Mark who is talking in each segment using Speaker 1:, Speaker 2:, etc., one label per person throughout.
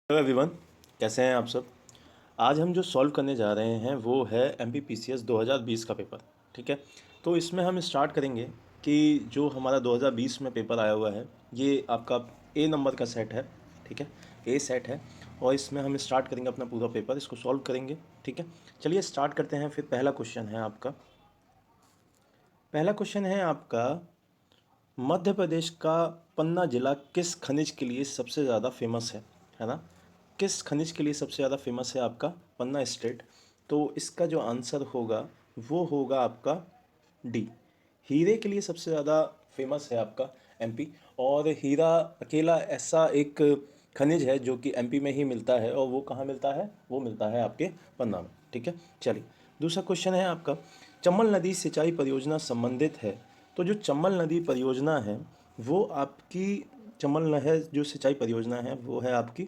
Speaker 1: Hello everyone, कैसे हैं आप सब। आज हम जो सॉल्व करने जा रहे हैं वो है MPPCS 2020 का पेपर। ठीक है, तो इसमें हम स्टार्ट करेंगे कि जो हमारा 2020 में पेपर आया हुआ है ये आपका ए नंबर का सेट है। ठीक है, ए सेट है और इसमें हम स्टार्ट करेंगे अपना पूरा पेपर, इसको सॉल्व करेंगे। ठीक है, चलिए स्टार्ट करते हैं। फिर पहला क्वेश्चन है आपका, मध्य प्रदेश का पन्ना जिला किस खनिज के लिए सबसे ज़्यादा फेमस है ना। किस खनिज के लिए सबसे ज़्यादा फेमस है आपका पन्ना स्टेट। तो इसका जो आंसर होगा वो होगा आपका डी। हीरे के लिए सबसे ज़्यादा फेमस है आपका एमपी। और हीरा अकेला ऐसा एक खनिज है जो कि एमपी में ही मिलता है, और वो कहाँ मिलता है, वो मिलता है आपके पन्ना में। ठीक है, चलिए दूसरा क्वेश्चन है आपका, चम्बल नदी सिंचाई परियोजना संबंधित है। तो जो चम्बल नदी परियोजना है वो आपकी, चम्बल नहर जो सिंचाई परियोजना है वो है आपकी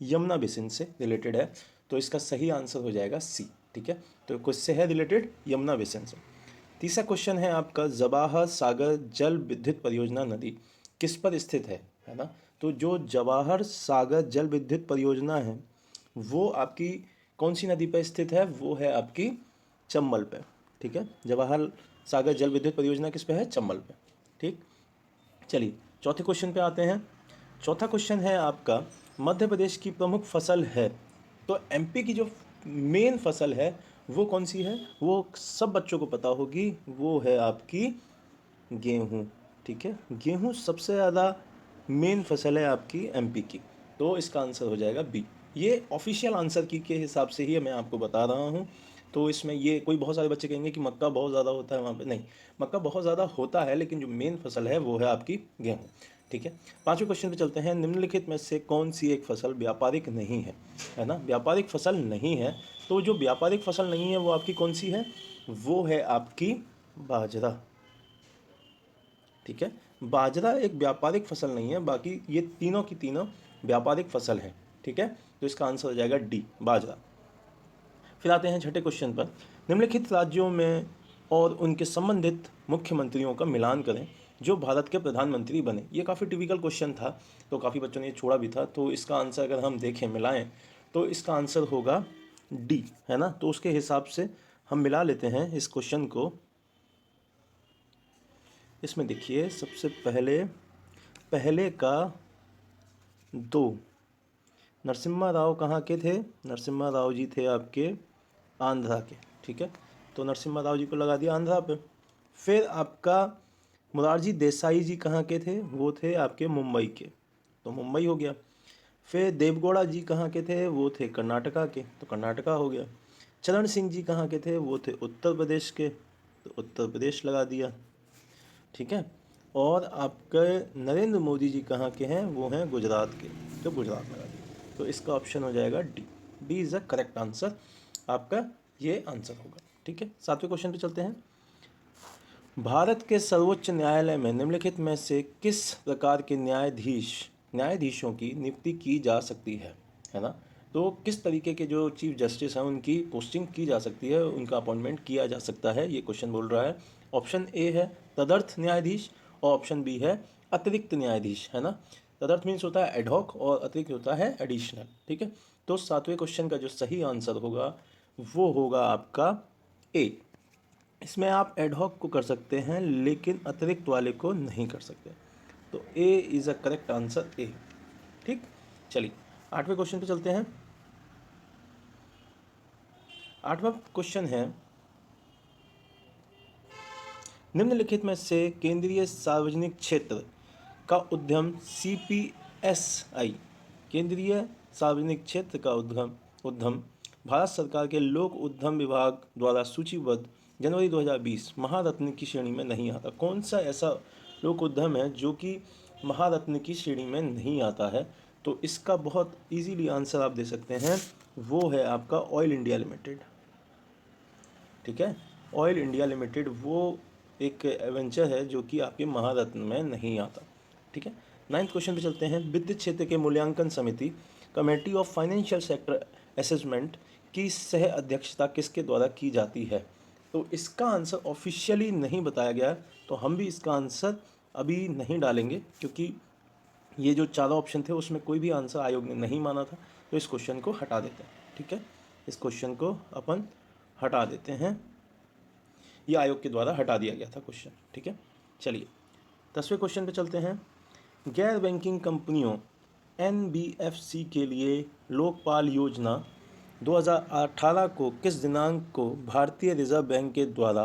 Speaker 1: यमुना बेसिन से रिलेटेड है। तो इसका सही आंसर हो जाएगा सी। ठीक है, तो किससे है रिलेटेड, यमुना बेसिन से। तीसरा क्वेश्चन है आपका, जवाहर सागर जल विद्युत परियोजना नदी किस पर स्थित है ना। तो जो जवाहर सागर जल विद्युत परियोजना है वो आपकी कौन सी नदी पर स्थित है, वो है आपकी चंबल पे। ठीक है, जवाहर सागर जल विद्युत परियोजना किस पे है, चंबल पे। ठीक, चलिए चौथे क्वेश्चन पे आते हैं। चौथा क्वेश्चन है आपका, मध्य प्रदेश की प्रमुख फसल है। तो एमपी की जो मेन फसल है वो कौन सी है, वो सब बच्चों को पता होगी, वो है आपकी गेहूँ। ठीक है, गेहूँ सबसे ज़्यादा मेन फसल है आपकी एमपी की। तो इसका आंसर हो जाएगा बी। ये ऑफिशियल आंसर की के हिसाब से ही मैं आपको बता रहा हूँ। तो इसमें ये कोई बहुत सारे बच्चे कहेंगे कि मक्का बहुत ज़्यादा होता है वहाँ पे, नहीं, मक्का बहुत ज़्यादा होता है लेकिन जो मेन फसल है वो है आपकी गेहूँ। ठीक है, पांचवें क्वेश्चन पे चलते हैं। निम्नलिखित में से कौन सी एक फसल व्यापारिक नहीं है ना, व्यापारिक फसल नहीं है। तो जो व्यापारिक फसल नहीं है वो आपकी कौन सी है, वो है आपकी बाजरा। ठीक है, बाजरा एक व्यापारिक फसल नहीं है, बाकी ये तीनों की तीनों व्यापारिक फसल है। ठीक है, तो इसका आंसर हो जाएगा डी, बाजरा। फिर आते हैं छठे क्वेश्चन पर, निम्नलिखित राज्यों में और उनके संबंधित मुख्यमंत्रियों का मिलान करें जो भारत के प्रधानमंत्री बने। ये काफ़ी टिपिकल क्वेश्चन था, तो काफ़ी बच्चों ने ये छोड़ा भी था। तो इसका आंसर अगर हम देखें मिलाएं तो इसका आंसर होगा डी, है ना। तो उसके हिसाब से हम मिला लेते हैं इस क्वेश्चन को। इसमें देखिए सबसे पहले पहले का दो, नरसिम्हा राव कहाँ के थे, नरसिम्हा राव जी थे आपके आंध्रा के। ठीक है, तो नरसिम्हा राव जी को लगा दिया आंध्रा पे। फिर आपका मुरारजी देसाई जी कहाँ के थे, वो थे आपके मुंबई के, तो मुंबई हो गया। फिर देवगौड़ा जी कहाँ के थे, वो थे कर्नाटका के, तो कर्नाटका हो गया। चरण सिंह जी कहाँ के थे, वो थे उत्तर प्रदेश के, तो उत्तर प्रदेश लगा दिया। ठीक है, और आपके नरेंद्र मोदी जी कहाँ के हैं, वो हैं गुजरात के, तो गुजरात लगा दिया। तो इसका ऑप्शन हो जाएगा D. D is the correct answer, आपका ये आंसर होगा। ठीक है, सातवें क्वेश्चन पे चलते हैं। भारत के सर्वोच्च न्यायालय में निम्नलिखित में से किस प्रकार के न्यायाधीशों की नियुक्ति की जा सकती है ना। तो किस तरीके के जो चीफ जस्टिस हैं उनकी पोस्टिंग की जा सकती है, उनका अपॉइंटमेंट किया जा सकता है, ये क्वेश्चन बोल रहा है। ऑप्शन ए है तदर्थ न्यायाधीश, और ऑप्शन बी है अतिरिक्त न्यायाधीश, है ना। तदर्थ मीन्स होता है एडहॉक और अतिरिक्त होता है एडिशनल। ठीक है, तो सातवें क्वेश्चन का जो सही आंसर होगा वो होगा आपका ए। इसमें आप एडहॉक को कर सकते हैं लेकिन अतिरिक्त वाले को नहीं कर सकते। तो A is a correct answer, A. ठीक, चलिए आठवें क्वेश्चन पे चलते हैं। आठवां क्वेश्चन है, निम्नलिखित में से केंद्रीय सार्वजनिक क्षेत्र का उद्यम CPSI, केंद्रीय सार्वजनिक क्षेत्र का उद्यम उद्यम भारत सरकार के लोक उद्यम विभाग द्वारा सूचीबद्ध जनवरी 2020 महारत्न की श्रेणी में नहीं आता। कौन सा ऐसा लोक उद्यम है जो कि महारत्न की श्रेणी में नहीं आता है। तो इसका बहुत इजीली आंसर आप दे सकते हैं, वो है आपका ऑयल इंडिया लिमिटेड। ठीक है, ऑयल इंडिया लिमिटेड वो एक एवेंचर है जो कि आपके महारत्न में नहीं आता। ठीक है, नाइन्थ क्वेश्चन पे चलते हैं। वित्त क्षेत्र के मूल्यांकन समिति committee of financial sector assessment की सह अध्यक्षता किसके द्वारा की जाती है। तो इसका आंसर ऑफिशियली नहीं बताया गया, तो हम भी इसका आंसर अभी नहीं डालेंगे क्योंकि ये जो चारों ऑप्शन थे उसमें कोई भी आंसर आयोग ने नहीं माना था, तो इस क्वेश्चन को हटा देते हैं। ठीक है, इस क्वेश्चन को अपन हटा देते हैं, ये आयोग के द्वारा हटा दिया गया था क्वेश्चन। ठीक है, चलिए 10वें क्वेश्चन पे चलते हैं। गैर बैंकिंग कंपनियों NBFC के लिए लोकपाल योजना 2018 को किस दिनांक को भारतीय रिजर्व बैंक के द्वारा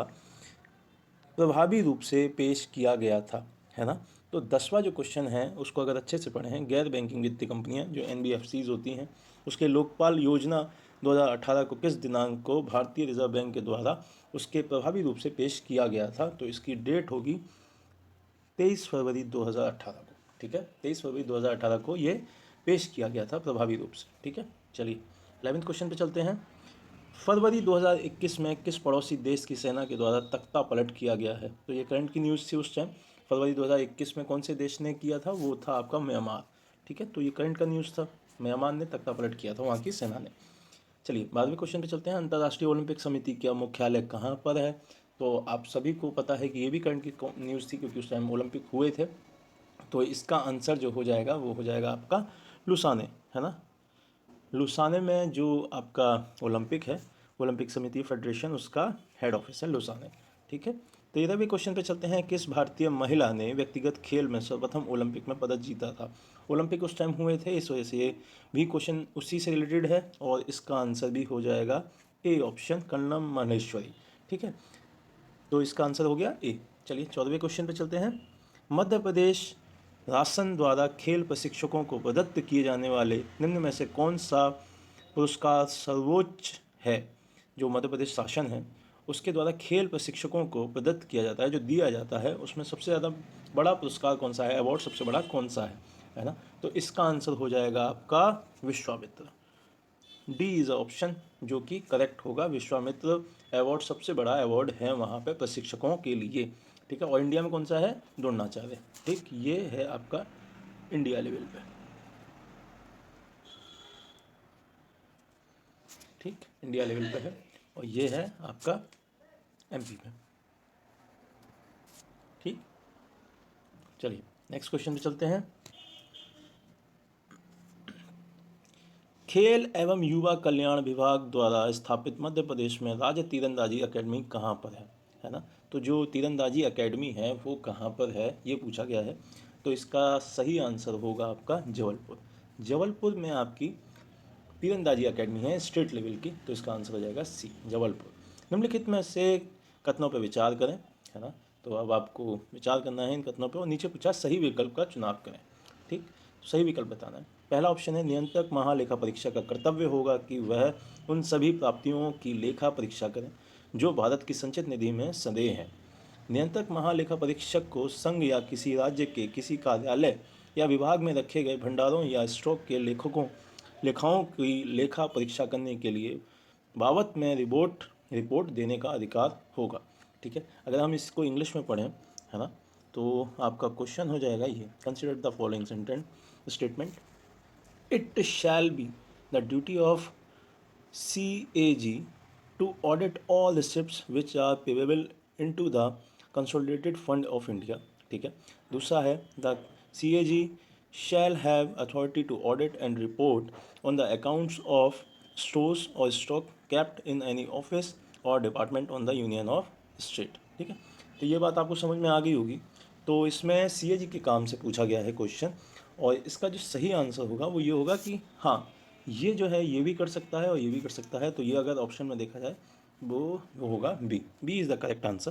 Speaker 1: प्रभावी रूप से पेश किया गया था, है ना। तो 10वां जो क्वेश्चन है उसको अगर अच्छे से पढ़े हैं, गैर बैंकिंग वित्तीय कंपनियां जो NBFCs होती हैं उसके लोकपाल योजना 2018 को किस दिनांक को भारतीय रिजर्व बैंक के द्वारा उसके प्रभावी रूप से पेश किया गया था, तो इसकी डेट होगी 23 फरवरी 2018 को। ठीक है, 23 फरवरी 2018 को ये पेश किया गया था प्रभावी रूप से। ठीक है, चलिए 11वें क्वेश्चन पे चलते हैं। फरवरी 2021 में किस पड़ोसी देश की सेना के द्वारा तख्ता पलट किया गया है, तो ये करंट की न्यूज़ थी उस टाइम। फरवरी 2021 में कौन से देश ने किया था, वो था आपका म्यांमार। ठीक है, तो ये करंट का न्यूज़ था, म्यांमार ने तख्ता पलट किया था वहाँ की सेना ने। चलिए 12वें क्वेश्चन पे चलते हैं। अंतर्राष्ट्रीय ओलंपिक समिति का मुख्यालय कहाँ पर है, तो आप सभी को पता है कि ये भी करंट की न्यूज़ थी क्योंकि उस टाइम ओलंपिक हुए थे। तो इसका आंसर जो हो जाएगा वो हो जाएगा आपका लुसाने, है ना। लुसाने में जो आपका ओलंपिक है, ओलंपिक समिति फेडरेशन, उसका हेड ऑफिस है लुसाने। ठीक है, 13वें क्वेश्चन पे चलते हैं। किस भारतीय महिला ने व्यक्तिगत खेल में सर्वप्रथम ओलंपिक में पदक जीता था। ओलंपिक उस टाइम हुए थे, इस वजह से ये भी क्वेश्चन उसी से रिलेटेड है और इसका आंसर भी हो जाएगा ए ऑप्शन, कर्णम मानेश्वरी। ठीक है, तो इसका आंसर हो गया ए। चलिए 14वें क्वेश्चन पे चलते हैं। मध्य प्रदेश शासन द्वारा खेल प्रशिक्षकों को प्रदत्त किए जाने वाले निम्न में से कौन सा पुरस्कार सर्वोच्च है। जो मध्य प्रदेश शासन है उसके द्वारा खेल प्रशिक्षकों को प्रदत्त किया जाता है, जो दिया जाता है, उसमें सबसे ज़्यादा बड़ा पुरस्कार कौन सा है, अवार्ड सबसे बड़ा कौन सा है ना। तो इसका आंसर हो जाएगा आपका विश्वामित्र। डी इज़ ऑप्शन जो कि करेक्ट होगा। विश्वामित्र अवार्ड सबसे बड़ा अवार्ड है वहाँ पे प्रशिक्षकों के लिए। ठीक है, और इंडिया में कौन सा है, द्रोणाचार्य। ठीक, ये है आपका इंडिया लेवल पे। ठीक, इंडिया लेवल पे है और ये है आपका MP पे। ठीक, चलिए नेक्स्ट क्वेश्चन पे चलते हैं। खेल एवं युवा कल्याण विभाग द्वारा स्थापित मध्य प्रदेश में राज्य तीरंदाजी अकेडमी कहाँ पर है ना। तो जो तीरंदाजी अकेडमी है वो कहाँ पर है, ये पूछा गया है। तो इसका सही आंसर होगा आपका जबलपुर। जबलपुर में आपकी तीरंदाजी अकेडमी है स्टेट लेवल की, तो इसका आंसर हो जाएगा सी, जबलपुर। निम्नलिखित में से कथनों पर विचार करें, है ना। तो अब आपको विचार करना है इन कथनों पर और नीचे पूछा सही विकल्प का चुनाव करें। ठीक, सही विकल्प बताना है। पहला ऑप्शन है नियंत्रक महालेखा परीक्षक का कर्तव्य होगा कि वह उन सभी प्राप्तियों की लेखा परीक्षा करें जो भारत की संचित निधि में संदेह हैं। नियंत्रक महालेखा परीक्षक को संघ या किसी राज्य के किसी कार्यालय या विभाग में रखे गए भंडारों या स्टॉक के लेखाओं की लेखा परीक्षा करने के लिए बाबत में रिपोर्ट देने का अधिकार होगा। ठीक है, अगर हम इसको इंग्लिश में पढ़ें, है ना, तो आपका क्वेश्चन हो जाएगा ये, consider the following statement. It shall be the duty of CAG to audit all receipts which are payable into the consolidated fund of India। ठीक है, दूसरा है the CAG shall have authority to audit and report on the accounts of stores or stock kept in any office or department on the union of state। ठीक है, तो ये बात आपको समझ में आ गई होगी। तो इसमें CAG के काम से पूछा गया है क्वेश्चन और इसका जो सही आंसर होगा वो ये होगा कि हाँ, ये जो है ये भी कर सकता है और ये भी कर सकता है। तो ये अगर ऑप्शन में देखा जाए वो होगा B is the correct answer.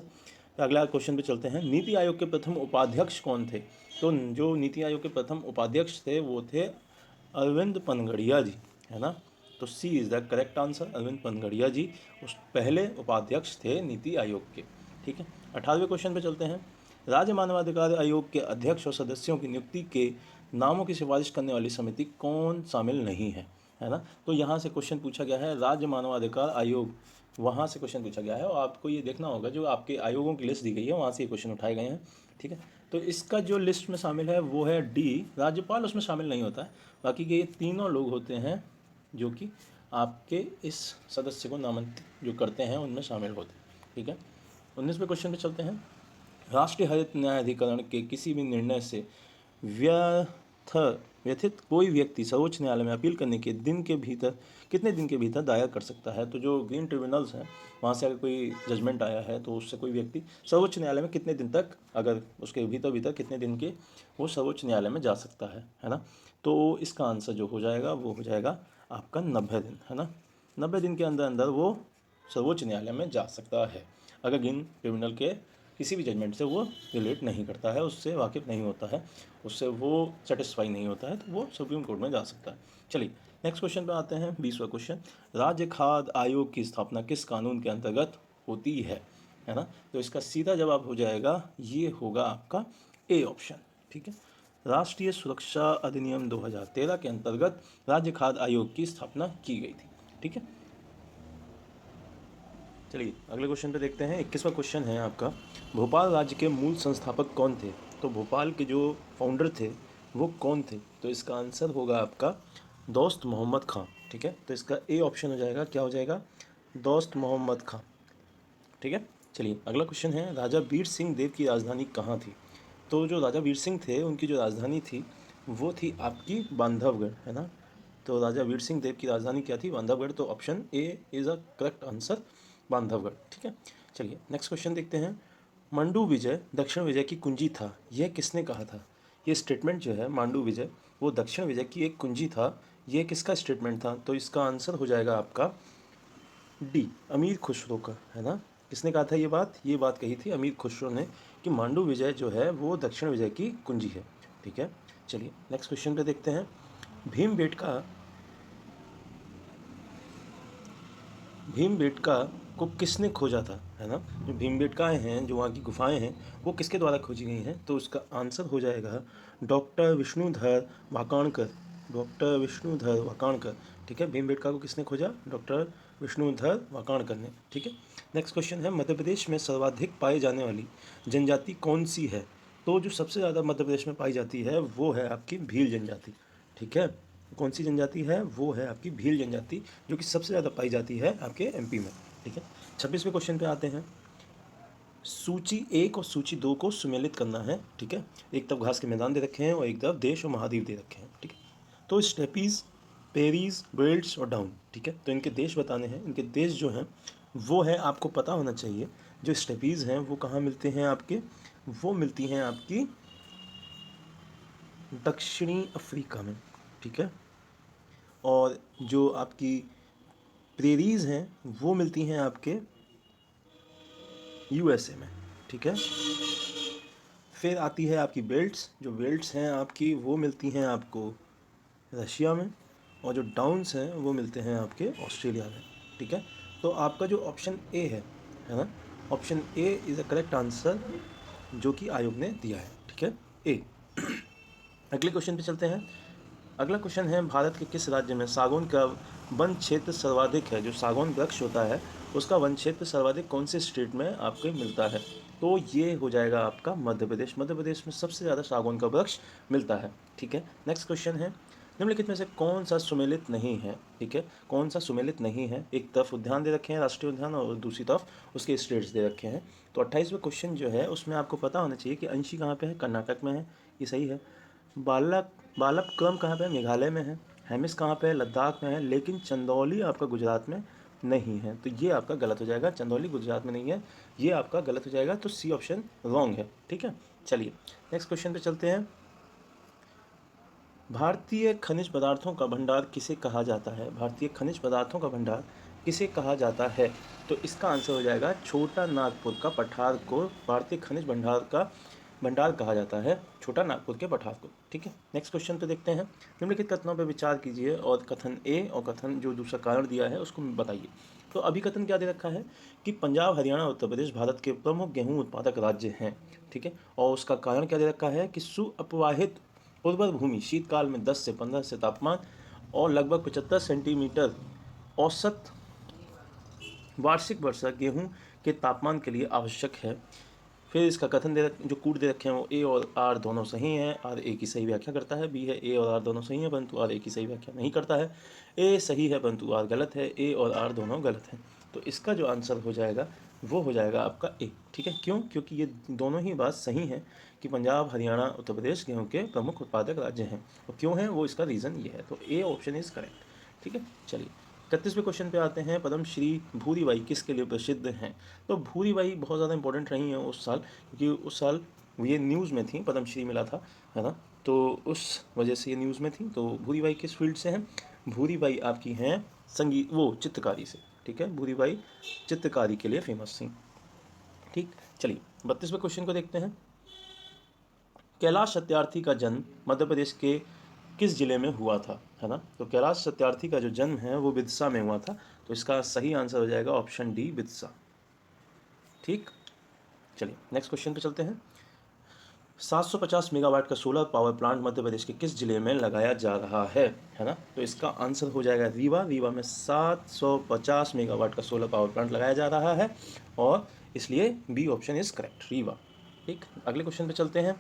Speaker 1: तो अगला क्वेश्चन पे चलते हैं। नीति आयोग के प्रथम उपाध्यक्ष कौन थे। तो जो नीति आयोग के प्रथम उपाध्यक्ष थे वो थे अरविंद पनगड़िया जी, है ना। तो C is the correct answer, Arvind Panagariya ji उस पहले उपाध्यक्ष थे नीति आयोग के। ठीक है, 18वें क्वेश्चन पे चलते हैं। राज्य मानवाधिकार आयोग के अध्यक्ष और सदस्यों की नियुक्ति के नामों की सिफारिश करने वाली समिति कौन शामिल नहीं है ना। तो यहाँ से क्वेश्चन पूछा गया है राज्य मानवाधिकार आयोग, वहाँ से क्वेश्चन पूछा गया है और आपको ये देखना होगा जो आपके आयोगों की लिस्ट दी गई है वहाँ से ये क्वेश्चन उठाए गए हैं। ठीक है, तो इसका जो लिस्ट में शामिल है वो है डी, राज्यपाल उसमें शामिल नहीं होता है। बाकी के ये तीनों लोग होते हैं जो कि आपके इस सदस्य को नामांकित जो करते हैं उनमें शामिल होते हैं। ठीक है, 19वें क्वेश्चन पे चलते हैं। राष्ट्रीय हरित न्यायाधिकरण के किसी भी निर्णय से व्यथित कोई व्यक्ति सर्वोच्च न्यायालय में अपील करने के दिन के भीतर कितने दिन के भीतर दायर कर सकता है। तो जो ग्रीन ट्रिब्यूनल्स हैं वहाँ से अगर कोई जजमेंट आया है तो उससे कोई व्यक्ति सर्वोच्च न्यायालय में कितने दिन तक, अगर उसके भीतर कितने दिन के वो सर्वोच्च न्यायालय में जा सकता है ना। तो इसका आंसर जो हो जाएगा वो हो जाएगा आपका 90 दिन, है ना। 90 दिन के अंदर अंदर वो सर्वोच्च न्यायालय में जा सकता है, अगर ग्रीन ट्रिब्यूनल के किसी भी जजमेंट से वो रिलेट नहीं करता है, उससे वाकिफ़ नहीं होता है, उससे वो सेटिस्फाई नहीं होता है, तो वो सुप्रीम कोर्ट में जा सकता है। चलिए नेक्स्ट क्वेश्चन पे आते हैं, 20वां क्वेश्चन। राज्य खाद्य आयोग की स्थापना किस कानून के अंतर्गत होती है ना। तो इसका सीधा जवाब हो जाएगा, ये होगा आपका ए ऑप्शन, ठीक है। राष्ट्रीय सुरक्षा अधिनियम 2013 के अंतर्गत राज्य खाद्य आयोग की स्थापना की गई थी, ठीक है। चलिए अगले क्वेश्चन पे देखते हैं। 21वां क्वेश्चन है आपका, भोपाल राज्य के मूल संस्थापक कौन थे। तो भोपाल के जो फाउंडर थे वो कौन थे। तो इसका आंसर होगा आपका दोस्त मोहम्मद खां, ठीक है। तो इसका ए ऑप्शन हो जाएगा, क्या हो जाएगा, दोस्त मोहम्मद खां, ठीक है। चलिए अगला क्वेश्चन है, राजा वीर सिंह देव की राजधानी कहाँ थी। तो जो राजा वीर सिंह थे उनकी जो राजधानी थी वो थी आपकी बांधवगढ़, है ना। तो राजा वीर सिंह देव की राजधानी क्या थी, बांधवगढ़। तो option A is a correct answer, Bandhavgarh, ठीक है। चलिए नेक्स्ट क्वेश्चन देखते हैं। मांडू विजय दक्षिण विजय की कुंजी था, यह किसने कहा था। ये स्टेटमेंट जो है मांडू विजय वो दक्षिण विजय की एक कुंजी था, ये किसका स्टेटमेंट था। तो इसका आंसर हो जाएगा आपका डी, अमीर खुसरो का, है ना। किसने कहा था ये बात कही थी अमीर खुसरो ने कि मांडू विजय जो है वो दक्षिण विजय की कुंजी है, ठीक है। चलिए नेक्स्ट क्वेश्चन पे देखते हैं। भीमबेटका को किसने खोजा था, है ना। जो भीमबेटकाएँ हैं, जो वहाँ की गुफाएं हैं, वो किसके द्वारा खोजी गई हैं। तो उसका आंसर हो जाएगा डॉक्टर विष्णुधर वाकाणकर, डॉक्टर विष्णुधर वाकाणकर, ठीक है। भीमबेटका को किसने खोजा, डॉक्टर विष्णुधर वाकाणकर ने, ठीक है। नेक्स्ट क्वेश्चन है, मध्य प्रदेश में सर्वाधिक पाई जाने वाली जनजाति कौन सी है। तो जो सबसे ज़्यादा मध्य प्रदेश में पाई जाती है वो है आपकी भील जनजाति, ठीक है। कौन सी जनजाति है, वो है आपकी भील जनजाति, जो कि सबसे ज़्यादा पाई जाती है आपके एमपी में, ठीक है। 26वें क्वेश्चन पे आते हैं। सूची 1 और सूची 2 को सुमेलित करना है, ठीक है। एक तरफ घास के मैदान दे रखे हैं और एक तरफ देश और महाद्वीप दे रखे हैं, ठीक है। तो स्टेपीज़, पेरीज, बेल्ट्स और डाउन, ठीक है। तो इनके देश बताने हैं, इनके देश जो हैं वो है, आपको पता होना चाहिए, जो स्टेपीज़ हैं वो कहाँ मिलते हैं आपके, वो मिलती हैं आपकी दक्षिणी अफ्रीका में, ठीक है। और जो आपकी प्रेरीज़ हैं वो मिलती हैं आपके यूएसए में, ठीक है। फिर आती है आपकी बेल्ट्स, जो बेल्ट्स हैं आपकी वो मिलती हैं आपको रशिया में, और जो डाउन्स हैं वो मिलते हैं आपके ऑस्ट्रेलिया में, ठीक है। तो आपका जो ऑप्शन ए है ना, option A is a correct answer जो कि आयोग ने दिया है, ठीक है, ए। अगले क्वेश्चन पे चलते हैं। अगला क्वेश्चन है, भारत के किस राज्य में सागौन का वन क्षेत्र सर्वाधिक है। जो सागौन वृक्ष होता है उसका वन क्षेत्र सर्वाधिक कौन से स्टेट में आपको मिलता है। तो ये हो जाएगा आपका मध्य प्रदेश, मध्य प्रदेश में सबसे ज़्यादा सागौन का वृक्ष मिलता है, ठीक है। नेक्स्ट क्वेश्चन है, निम्नलिखित में से कौन सा सुमेलित नहीं है, ठीक है। कौन सा सुमेलित नहीं है, एक तरफ उद्यान दे रखे हैं राष्ट्रीय उद्यान और दूसरी तरफ उसके स्टेट्स दे रखे हैं। तो 28वां क्वेश्चन जो है उसमें आपको पता होना चाहिए कि अंशी कहाँ पे है, कर्नाटक में है, ये सही है। बालकक्रम कहाँ पे है, मेघालय में है। हेमिस कहाँ पे है, लद्दाख में है। लेकिन चंदौली आपका गुजरात में नहीं है, तो ये आपका गलत हो जाएगा। चंदौली गुजरात में नहीं है, ये आपका गलत हो जाएगा। तो सी ऑप्शन रॉन्ग है, ठीक है। चलिए नेक्स्ट क्वेश्चन पे चलते हैं। भारतीय खनिज पदार्थों का भंडार किसे कहा जाता है, भारतीय खनिज पदार्थों का भंडार किसे कहा जाता है। तो इसका आंसर हो जाएगा छोटा नागपुर का पठार को भारतीय खनिज भंडार कहा जाता है, छोटा नागपुर के पठार को, ठीक है। नेक्स्ट क्वेश्चन पे देखते हैं। निम्नलिखित कथनों पर विचार कीजिए और कथन ए और कथन जो दूसरा कारण दिया है उसको बताइए। तो अभी कथन क्या दे रखा है कि पंजाब, हरियाणा, उत्तर प्रदेश भारत के प्रमुख गेहूं उत्पादक राज्य हैं, ठीक है। और उसका कारण क्या दे रखा है कि सुअपवाहित उर्वर भूमि, शीतकाल में 10 से 15 से तापमान और लगभग 75 सेंटीमीटर औसत वार्षिक वर्षा गेहूं के तापमान के लिए आवश्यक है। फिर इसका कथन जो कूट दे रखे हैं वो ए और आर दोनों सही हैं, आर ए की सही व्याख्या करता है। बी है ए और आर दोनों सही हैं परंतु आर ए की सही व्याख्या नहीं करता है। ए सही है परंतु आर गलत है, ए और आर दोनों गलत हैं। तो इसका जो आंसर हो जाएगा वो हो जाएगा आपका ए। ठीक है, क्यों? क्योंकि ये दोनों ही बात सही है कि पंजाब, हरियाणा, उत्तर प्रदेश गेहूं के प्रमुख उत्पादक राज्य हैं। और क्यों है वो, इसका रीज़न ये है। तो ए ऑप्शन इज़ करेक्ट। ठीक है, चलिए 31वें क्वेश्चन पे आते हैं। पद्मश्री भूरीबाई किसके लिए प्रसिद्ध हैं? तो भूरीबाई बहुत ज़्यादा इंपॉर्टेंट रही हैं उस साल, क्योंकि उस साल ये न्यूज़ में थी, पद्मश्री मिला था, है ना, तो उस वजह से ये न्यूज़ में थी। तो भूरीबाई किस फील्ड से हैं? भूरीबाई आपकी हैं संगीत, वो चित्रकारी से। ठीक है, भूरीबाई चित्रकारी के लिए फेमस थी। ठीक, चलिए 32वें क्वेश्चन को देखते हैं। कैलाश सत्यार्थी का जन्म मध्य प्रदेश के किस जिले में हुआ था? है ना, तो कैलाश सत्यार्थी का जो जन्म है वो बिदसा में हुआ था। तो इसका सही आंसर हो जाएगा ऑप्शन डी, बिदसा। ठीक, चलिए नेक्स्ट क्वेश्चन पे चलते हैं। 750 मेगावाट का solar power plant Madhya Pradesh के किस जिले में लगाया जा रहा है ना, तो इसका आंसर हो जाएगा रीवा। रीवा में 750 मेगावाट का सोलर पावर प्लांट लगाया जा रहा है, और इसलिए B option is correct, Rewa. ठीक, अगले क्वेश्चन पे चलते हैं।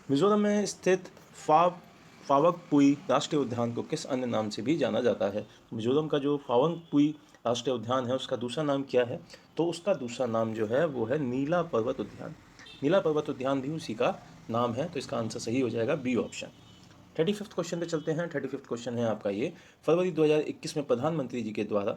Speaker 1: मिजोरम में स्थित फावकपुई राष्ट्रीय उद्यान को किस अन्य नाम से भी जाना जाता है? मिजोरम का जो फावकपुई राष्ट्रीय उद्यान है उसका दूसरा नाम क्या है? तो उसका दूसरा नाम जो है वो है नीला पर्वत उद्यान। नीला पर्वत उद्यान भी उसी का नाम है। तो इसका आंसर सही हो जाएगा बी ऑप्शन। 35th क्वेश्चन पे चलते हैं। 35th क्वेश्चन है आपका ये, फरवरी 2021 में प्रधानमंत्री जी के द्वारा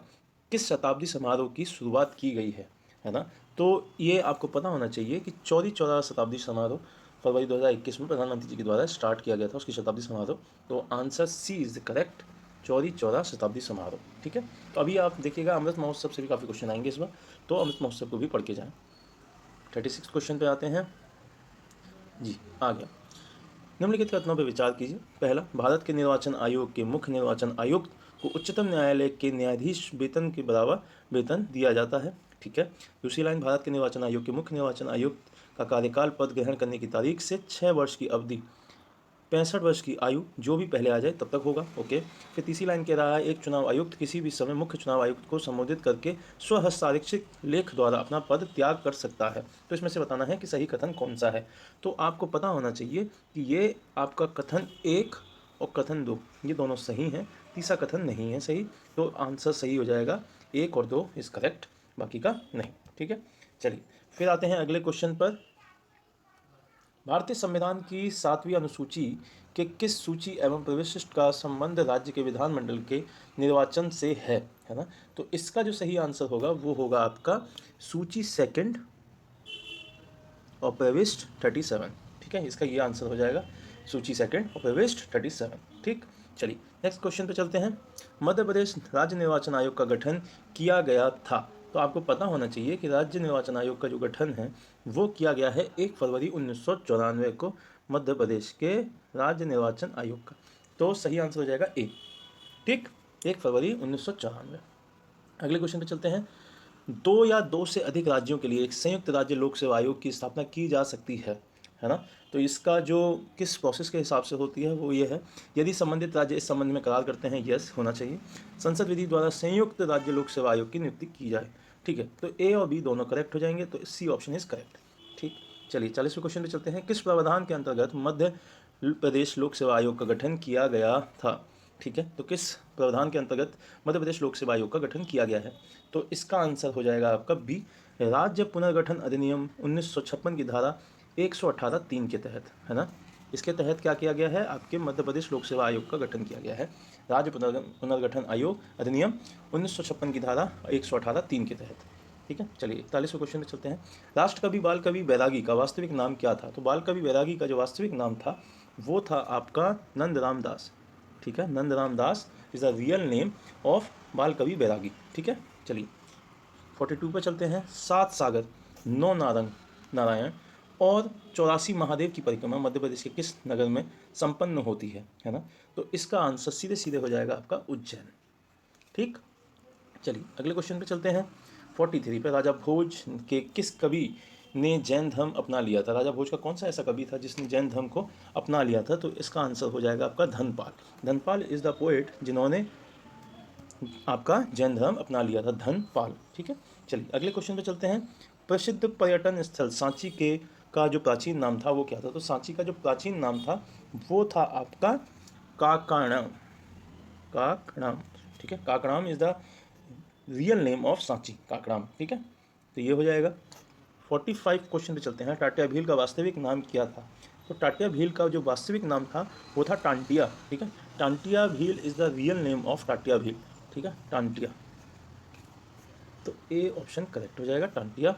Speaker 1: किस शताब्दी समारोह की शुरुआत की गई है ना, तो ये आपको पता होना चाहिए कि चौरी चौरा शताब्दी समारोह फरवरी 2021 में प्रधानमंत्री जी के द्वारा स्टार्ट किया गया था, उसकी शताब्दी समारोह। तो answer C is correct, Chauri Chaura शताब्दी समारोह। ठीक है, तो अभी आप देखिएगा अमृत महोत्सव से भी काफ़ी क्वेश्चन आएंगे इस बार, तो अमृत महोत्सव को भी पढ़ के जाएँ। 36 क्वेश्चन पे आते हैं जी, आ गया। निम्नलिखित कथनों पर विचार कीजिए। पहला, भारत के निर्वाचन आयोग के मुख्य निर्वाचन आयुक्त को उच्चतम न्यायालय के न्यायाधीश वेतन के बराबर वेतन दिया जाता है। ठीक है। दूसरी लाइन, भारत के निर्वाचन आयोग के मुख्य निर्वाचन आयुक्त का कार्यकाल पद ग्रहण करने की तारीख से 6 वर्ष की अवधि 65 वर्ष की आयु जो भी पहले आ जाए तब तक होगा। ओके। फिर तीसरी लाइन कह रहा है, एक चुनाव आयुक्त किसी भी समय मुख्य चुनाव आयुक्त को संबोधित करके स्वहस्ताक्षरित लेख द्वारा अपना पद त्याग कर सकता है। तो इसमें से बताना है कि सही कथन कौन सा है। तो आपको पता होना चाहिए कि ये आपका कथन 1 और कथन 2 ये दोनों सही हैं, तीसरा कथन नहीं है सही। तो आंसर सही हो जाएगा 1 और 2 इज करेक्ट, बाकी का नहीं। ठीक है, चलिए फिर आते हैं अगले क्वेश्चन पर। भारतीय संविधान की 7वीं अनुसूची के किस सूची एवं प्रविष्ट का संबंध राज्य के विधानमंडल के निर्वाचन से है ना, तो इसका जो सही आंसर होगा वो होगा आपका सूची 2 और प्रविष्ट 37। ठीक है, इसका ये आंसर हो जाएगा सूची 2 और प्रविष्ट 37। ठीक, चलिए नेक्स्ट क्वेश्चन पे चलते हैं। मध्य प्रदेश राज्य निर्वाचन आयोग का गठन किया गया था। तो आपको पता होना चाहिए कि राज्य निर्वाचन आयोग का जो गठन है वो किया गया है 1 फरवरी 1994 को, मध्य प्रदेश के राज्य निर्वाचन आयोग का। तो सही आंसर हो जाएगा ए। ठीक, 1 फरवरी 1994। अगले क्वेश्चन पे चलते हैं। 2 या 2 से अधिक राज्यों के लिए एक संयुक्त राज्य लोक सेवा आयोग की स्थापना की जा सकती है ना, तो इसका जो किस प्रोसेस के हिसाब से होती है वो ये है, यदि संबंधित राज्य इस संबंध में करार करते हैं, यस होना चाहिए। संसद विधि द्वारा संयुक्त राज्य लोक सेवा आयोग की नियुक्ति की जाए। ठीक है, तो ए और बी दोनों करेक्ट हो जाएंगे, तो सी ऑप्शन इज करेक्ट। ठीक, चलिए 40वें क्वेश्चन पे चलते हैं। किस प्रावधान के अंतर्गत मध्य प्रदेश लोक सेवा आयोग का गठन किया गया था? ठीक है, तो किस प्रावधान के अंतर्गत मध्य प्रदेश लोक सेवा आयोग का गठन किया गया है? तो इसका आंसर हो जाएगा आपका बी, राज्य पुनर्गठन अधिनियम 1956 की धारा 118(3) के तहत, है ना। इसके तहत क्या किया गया है, आपके मध्य प्रदेश लोक सेवा आयोग का गठन किया गया है, राज्य पुनर्गठन आयोग अधिनियम 1956 की धारा 118(3) के तहत। ठीक है, चलिए 41वें क्वेश्चन में चलते हैं। राष्ट्रकवि बाल कवि बैरागी का वास्तविक नाम क्या था? तो बाल कवि बैरागी का जो वास्तविक नाम था वो था आपका नंदराम दास। ठीक है, Nandram Das is the real name of Bal Kavi बैरागी। ठीक है, चलिए 42 पर चलते हैं। 7 सागर, 9 नारंग नारायण और 84 महादेव की परिक्रमा मध्य प्रदेश के किस नगर में संपन्न होती है ना, तो इसका आंसर सीधे सीधे हो जाएगा आपका उज्जैन। ठीक, चलिए अगले क्वेश्चन पे चलते हैं। 43 पे, राजा भोज के किस कवि ने जैन धर्म अपना लिया था? राजा भोज का कौन सा ऐसा कवि था जिसने जैन धर्म को अपना लिया था? तो इसका आंसर हो जाएगा आपका Dhanpal. Dhanpal is the poet जिन्होंने आपका जैन धर्म अपना लिया था, धनपाल। ठीक है, चलिए अगले क्वेश्चन पे चलते हैं। प्रसिद्ध पर्यटन स्थल सांची के का जो प्राचीन नाम था वो क्या था? तो सांची का जो प्राचीन नाम था वो था आपका काकणाम। काकणाम, ठीक है, Kakanam is the real name of Sanchi, Kakanam. ठीक है, तो ये हो जाएगा। 45 क्वेश्चन पे चलते हैं। टाटिया भील का वास्तविक नाम क्या था? तो टाटिया भील का जो वास्तविक नाम था वो था टांटिया, ठीक है। Tantia Bhil is the real name of Tatia Bhil, ठीक है, टांटिया। तो ए ऑप्शन करेक्ट हो जाएगा, टांटिया।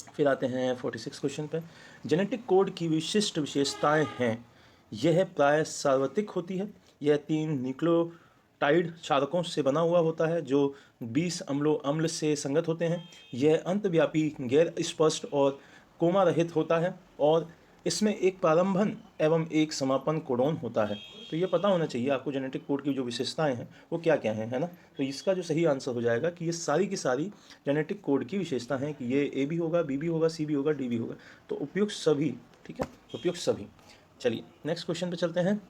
Speaker 1: फिर आते हैं 46 क्वेश्चन पे। जेनेटिक कोड की विशिष्ट विशेषताएं हैं। यह प्राय सार्वत्रिक होती है। यह 3 न्यूक्लियोटाइड क्षारकों से बना हुआ होता है जो 20 अम्ल से संगत होते हैं। यह अंतव्यापी, गैर स्पष्ट और कोमा रहित होता है और इसमें एक प्रारंभन एवं एक समापन कोडोन होता है। तो ये पता होना चाहिए आपको जेनेटिक कोड की जो विशेषताएं हैं वो क्या क्या हैं, है ना। तो इसका जो सही आंसर हो जाएगा कि ये सारी की सारी जेनेटिक कोड की विशेषता हैं कि ये ए भी होगा, बी भी होगा, सी भी होगा, डी भी होगा। तो उपयुक्त सभी, ठीक है, उपयुक्त सभी। चलिए नेक्स्ट क्वेश्चन पे चलते हैं।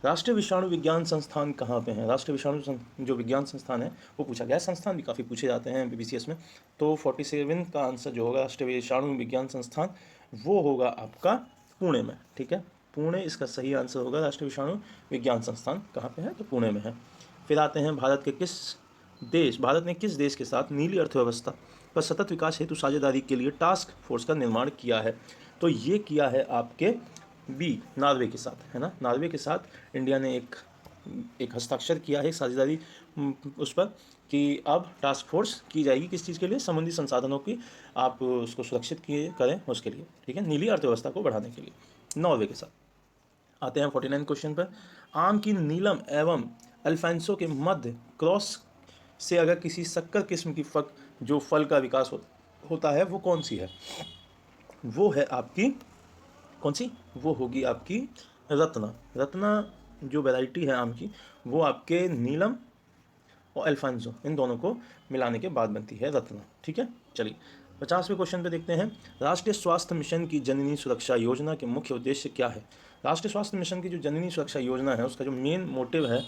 Speaker 1: राष्ट्रीय विषाणु विज्ञान संस्थान कहाँ पे है? राष्ट्रीय विषाणु जो विज्ञान संस्थान है वो पूछा गया है। संस्थान भी काफ़ी पूछे जाते हैं बीबीसीएस में। तो 47 का आंसर जो होगा राष्ट्रीय विषाणु विज्ञान संस्थान वो होगा आपका पुणे में, ठीक है। पुणे इसका सही आंसर होगा। राष्ट्रीय विषाणु विज्ञान संस्थान कहाँ पे है? तो पुणे में है। फिर आते हैं भारत ने किस देश के साथ नीली अर्थव्यवस्था पर सतत विकास हेतु साझेदारी के लिए टास्क फोर्स का निर्माण किया है? तो ये किया है आपके बी, नॉर्वे के साथ, है ना। नॉर्वे के साथ इंडिया ने एक हस्ताक्षर किया है साझेदारी उस पर कि अब टास्क फोर्स की जाएगी किस चीज़ के लिए? समुद्री संसाधनों की आप उसको सुरक्षित किए करें उसके लिए, ठीक है, नीली अर्थव्यवस्था को बढ़ाने के लिए, नॉर्वे के साथ। आते हैं 49 क्वेश्चन पर। आम की नीलम एवं अल्फांसो के मध्य क्रॉस से अगर किसी शक्कर किस्म की जो फल का विकास होता है वो कौन सी है? वो है आपकी कौन सी? वो होगी आपकी रत्ना। रत्ना जो वैरायटी है आम की वो आपके नीलम और अल्फांसो इन दोनों को मिलाने के बाद बनती है रत्ना, ठीक है। चलिए 50वें क्वेश्चन पे देखते हैं। राष्ट्रीय स्वास्थ्य मिशन की जननी सुरक्षा योजना के मुख्य उद्देश्य क्या है? राष्ट्रीय स्वास्थ्य मिशन की जो जननी सुरक्षा योजना है उसका जो मेन मोटिव है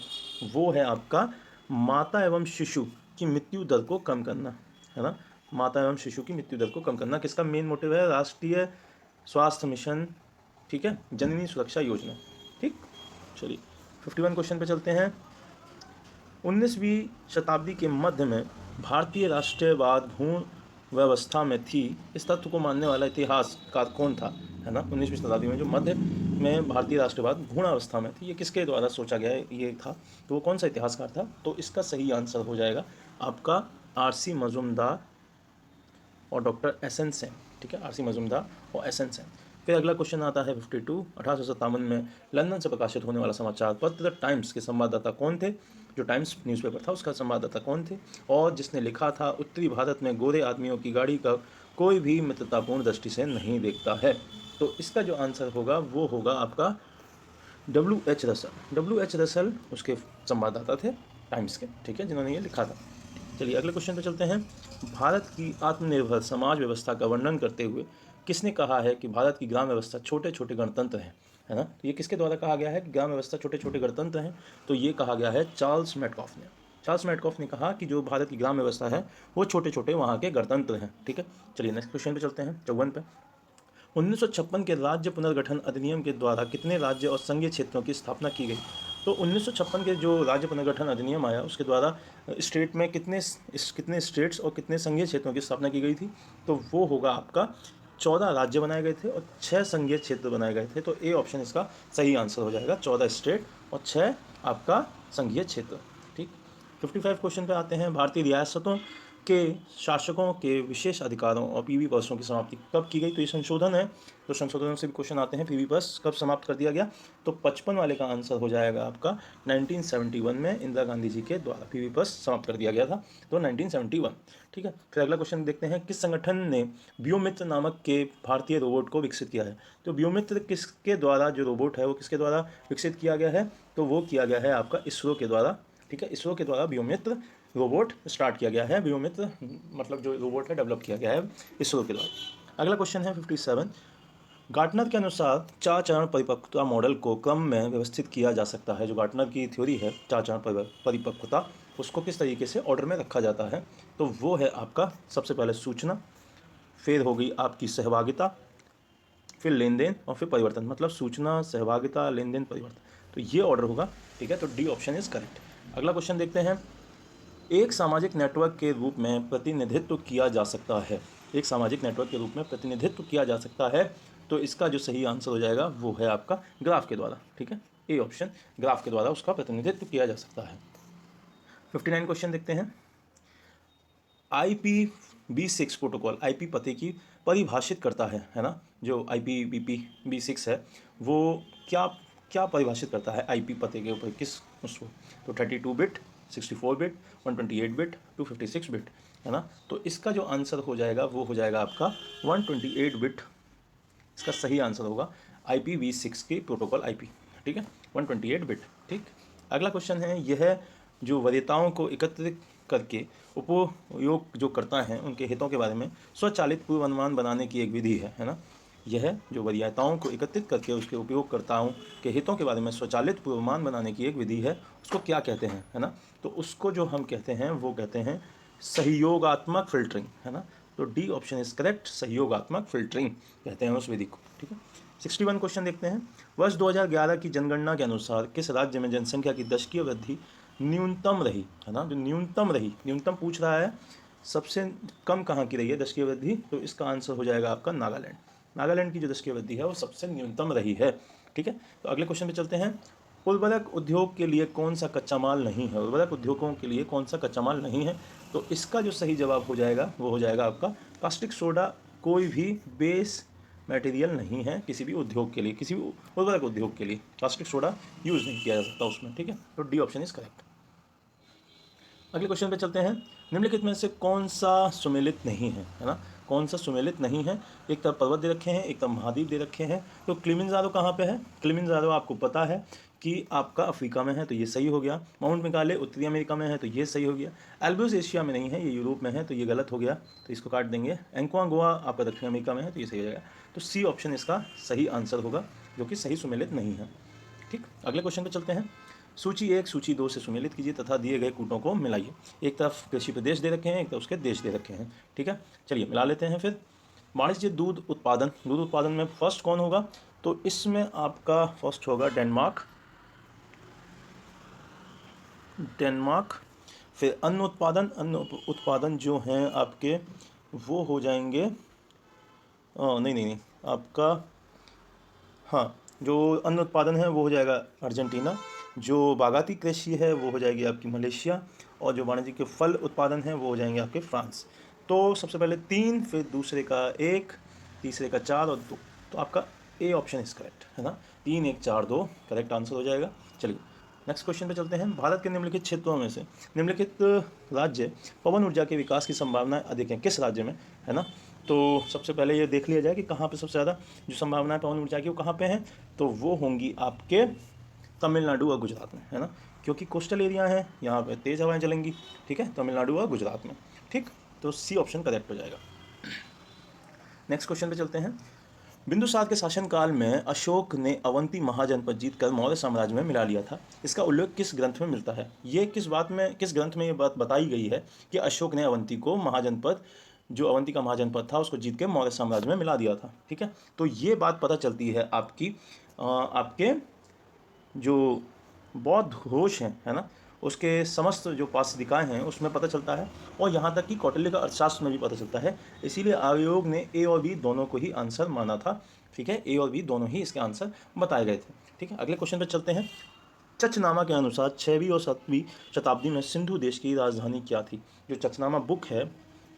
Speaker 1: वो है आपका माता एवं शिशु की मृत्यु दर को कम करना, है ना। माता एवं शिशु की मृत्यु दर को कम करना किसका मेन मोटिव है? राष्ट्रीय स्वास्थ्य मिशन, ठीक है, जननी सुरक्षा योजना, ठीक। चलिए 51 क्वेश्चन पे चलते हैं। 19वीं शताब्दी के मध्य में भारतीय राष्ट्रवाद भ्रूण व्यवस्था में थी, इस तथ्य को मानने वाला इतिहासकार कौन था, है ना। 19वीं शताब्दी में जो मध्य में भारतीय राष्ट्रवाद भ्रूण अवस्था में थी ये किसके द्वारा सोचा गया ये था? तो वो कौन सा इतिहासकार था? तो इसका सही आंसर हो जाएगा आपका आर.सी. मजूमदार और डॉक्टर एस.एन. सेन, ठीक है, आर.सी. मजूमदार और एस.एन. सेन। फिर अगला क्वेश्चन आता है 52। 1857 में लंदन से प्रकाशित होने वाला समाचार पत्र टाइम्स के संवाददाता कौन थे? जो टाइम्स न्यूज़पेपर था उसका संवाददाता कौन थे? और जिसने लिखा था उत्तरी भारत में गोरे आदमियों की गाड़ी का कोई भी मित्रतापूर्ण दृष्टि से नहीं देखता है। तो इसका जो आंसर होगा वो होगा आपका W.H. रसल। W.H. रसल उसके संवाददाता थे टाइम्स के, ठीक है, जिन्होंने ये लिखा था। चलिए अगले क्वेश्चन पे चलते हैं। भारत की आत्मनिर्भर समाज व्यवस्था का वर्णन करते हुए किसने कहा है कि भारत की ग्राम व्यवस्था छोटे छोटे गणतंत्र हैं, है ना। तो ये किसके द्वारा कहा गया है कि ग्राम व्यवस्था छोटे छोटे गणतंत्र हैं? तो ये कहा गया है चार्ल्स मेटकॉफ ने। चार्ल्स मेटकॉफ ने कहा कि जो भारत की ग्राम व्यवस्था है वो छोटे छोटे वहाँ के गणतंत्र हैं, ठीक है। चलिए नेक्स्ट क्वेश्चन पे चलते हैं 54 पे। 1956 के राज्य पुनर्गठन अधिनियम के द्वारा कितने राज्य और संघीय क्षेत्रों की स्थापना की गई? तो 1956 के जो राज्य पुनर्गठन अधिनियम आया उसके द्वारा स्टेट में कितने स्टेट्स और कितने संघीय क्षेत्रों की स्थापना की गई थी? तो वो होगा आपका 14 राज्य बनाए गए थे और 6 संघीय क्षेत्र बनाए गए थे। तो ए ऑप्शन इसका सही आंसर हो जाएगा, 14 स्टेट और 6 आपका संघीय क्षेत्र, ठीक। 55 क्वेश्चन पे आते हैं। भारतीय रियासतों के शासकों के विशेष अधिकारों और पीवी बसों की समाप्ति कब की गई? तो ये संशोधन है, तो संशोधनों से भी क्वेश्चन आते हैं। पीवी बस कब समाप्त कर दिया गया? तो 55 वाले का आंसर हो जाएगा आपका 1971 में इंदिरा गांधी जी के द्वारा पीवी बस समाप्त कर दिया गया था, तो 1971, ठीक है। फिर अगला क्वेश्चन देखते हैं। किस संगठन ने व्योमित्र नामक के भारतीय रोबोट को विकसित किया है? तो व्योमित्र किसके द्वारा जो रोबोट है वो किसके द्वारा विकसित किया गया है? तो वो किया गया है आपका इसरो के द्वारा, ठीक है। इसरो के द्वारा व्योमित्र रोबोट स्टार्ट किया गया है। व्योमित्र मतलब जो रोबोट है डेवलप किया गया है इसरो के द्वारा। अगला क्वेश्चन है 57। गार्टनर के अनुसार 4 चरण परिपक्वता मॉडल को क्रम में व्यवस्थित किया जा सकता है। जो गार्टनर की थ्योरी है 4 चरण परिपक्वता, उसको किस तरीके से ऑर्डर में रखा जाता है? तो वो है आपका सबसे पहले सूचना, फिर होगी आपकी सहभागिता, फिर लेन देन और फिर परिवर्तन। मतलब सूचना, सहभागिता, लेन देन, परिवर्तन, तो ये ऑर्डर होगा, ठीक है। तो डी ऑप्शन इज करेक्ट। अगला क्वेश्चन देखते हैं एक सामाजिक नेटवर्क के रूप में प्रतिनिधित्व किया जा सकता है। एक सामाजिक नेटवर्क के रूप में प्रतिनिधित्व किया जा सकता है, तो इसका जो सही आंसर हो जाएगा वो है आपका ग्राफ के द्वारा। ठीक है, ए ऑप्शन, ग्राफ के द्वारा उसका प्रतिनिधित्व किया जा सकता है। 59 क्वेश्चन देखते हैं। IPv6 प्रोटोकॉल आईपी पते की परिभाषित करता है ना। जो IPv6 है वो क्या क्या परिभाषित करता है आईपी पते के ऊपर, किस उसको, तो 32 बिट, 64 बिट, 128 बिट, 256 बिट, है ना। तो इसका जो आंसर हो जाएगा वो हो जाएगा आपका 128 बिट, इसका सही आंसर होगा IPv6 की प्रोटोकॉल आईपी। ठीक है, 128 बिट। ठीक, अगला क्वेश्चन है, यह जो वरीयताओं को एकत्रित करके उपयोग जो करता है उनके हितों के बारे में स्वचालित पूर्वानुमान बनाने की एक विधि है ना। यह जो वरीयताओं को एकत्रित करके उसके उपयोगकर्ताओं के हितों के बारे में स्वचालित पूर्वानुमान बनाने की एक विधि है, उसको क्या कहते हैं, है ना। तो उसको जो हम कहते हैं वो कहते हैं सहयोगात्मक फिल्टरिंग, है ना। तो डी ऑप्शन इज करेक्ट, सहयोगात्मक फिल्टरिंग कहते हैं उस विधि को। ठीक है, 61 क्वेश्चन देखते हैं। वर्ष 2011 की जनगणना के अनुसार किस राज्य में जनसंख्या की दशकीय वृद्धि न्यूनतम रही, है ना। जो न्यूनतम रही, न्यूनतम पूछ रहा है, सबसे कम कहाँ की रही है दशकीय वृद्धि, तो इसका आंसर हो जाएगा आपका नागालैंड। नागालैंड की जो दशकीय वृद्धि है वो सबसे न्यूनतम रही है। ठीक है, तो अगले क्वेश्चन पे चलते हैं। उर्वरक उद्योग के लिए कौन सा कच्चा माल नहीं है, उर्वरक उद्योगों के लिए कौन सा कच्चा माल नहीं है, तो इसका जो सही जवाब हो जाएगा वो हो जाएगा आपका कास्टिक सोडा। कोई भी बेस मटेरियल नहीं है किसी भी उद्योग के लिए, किसी भी उर्वरक उद्योग के लिए कास्टिक सोडा यूज़ नहीं किया जा सकता उसमें। ठीक है, तो डी ऑप्शन इज करेक्ट। अगले क्वेश्चन पे चलते हैं। निम्नलिखित में से कौन सा सुमेलित नहीं है ना। कौन सा सुमेलित नहीं है, एक तरफ पर्वत दे रखे हैं, एक तरफ महाद्वीप दे रखे हैं। तो किलिमंजारो कहाँ पे है, किलिमंजारो आपको पता है कि आपका अफ्रीका में है, तो ये सही हो गया। माउंट मेकाले उत्तरी अमेरिका में है, तो ये सही हो गया। एल्ब्रूस एशिया में नहीं है, ये यूरोप में है, तो ये गलत हो गया, तो इसको काट देंगे। एंक्वागुआ आपका दक्षिण अमेरिका में है, तो ये सही हो जाएगा। तो सी ऑप्शन इसका सही आंसर होगा, जो कि सही सुमेलित नहीं है। ठीक, अगले क्वेश्चन पे चलते हैं। सूची 1 सूची 2 से सुमेलित कीजिए तथा दिए गए कूटों को मिलाइए। एक तरफ कृषि प्रदेश दे रखे हैं, एक तरफ उसके देश दे रखे हैं। ठीक है, चलिए मिला लेते हैं फिर। वाणिज्य दूध उत्पादन, दूध उत्पादन में फर्स्ट कौन होगा, तो इसमें आपका फर्स्ट होगा डेनमार्क। डेनमार्क। फिर अन्न उत्पादन, अन्न उत्पादन जो हैं आपके वो हो जाएंगे, नहीं नहीं नहीं, आपका हाँ, जो अन्न उत्पादन है वो हो जाएगा अर्जेंटीना। जो बागाती कृषि है वो हो जाएगी आपकी मलेशिया। और जो वाणिज्यिक फल उत्पादन है वो हो जाएंगे आपके फ्रांस। तो सबसे पहले 3, फिर दूसरे का 1, तीसरे का 4 और 2, तो आपका ए ऑप्शन इज करेक्ट, है ना। 3 1 4 2 करेक्ट आंसर हो जाएगा। चलिए नेक्स्ट क्वेश्चन पे चलते हैं। भारत के निम्नलिखित क्षेत्रों में से निम्नलिखित राज्य पवन ऊर्जा के विकास की संभावनाएं अधिक हैं, किस राज्य में, है ना। तो सबसे पहले ये देख लिया जाए कि कहाँ पे सबसे ज़्यादा जो संभावनाएं पवन ऊर्जा की वो कहाँ पे हैं, तो वो होंगी आपके तमिलनाडु और गुजरात में, है ना। क्योंकि कोस्टल एरिया है, यहाँ पे तेज़ हवाएं चलेंगी। ठीक है, तमिलनाडु और गुजरात में। ठीक, तो सी ऑप्शन करेक्ट हो जाएगा। नेक्स्ट क्वेश्चन पे चलते हैं। बिंदुसार के शासनकाल में अशोक ने अवंती महाजनपद जीतकर मौर्य साम्राज्य में मिला लिया था। इसका उल्लेख किस ग्रंथ में मिलता है, ये किस बात में, किस ग्रंथ में ये बात बताई गई है कि अशोक ने अवंती को महाजनपद, जो अवंती का महाजनपद था उसको जीत के मौर्य साम्राज्य में मिला दिया था। ठीक है, तो ये बात पता चलती है आपकी आपके जो बौद्ध घोष हैं, है ना, उसके समस्त जो पाठ्यदिकाएँ हैं उसमें पता चलता है, और यहाँ तक कि कौटिल्य का अर्थशास्त्र में भी पता चलता है। इसीलिए आयोग ने ए और बी दोनों को ही आंसर माना था। ठीक है, ए और बी दोनों ही इसके आंसर बताए गए थे। ठीक है, अगले क्वेश्चन पर चलते हैं। चचनामा के अनुसार 6वीं और 7वीं शताब्दी में सिंधु देश की राजधानी क्या थी। जो चचनामा बुक है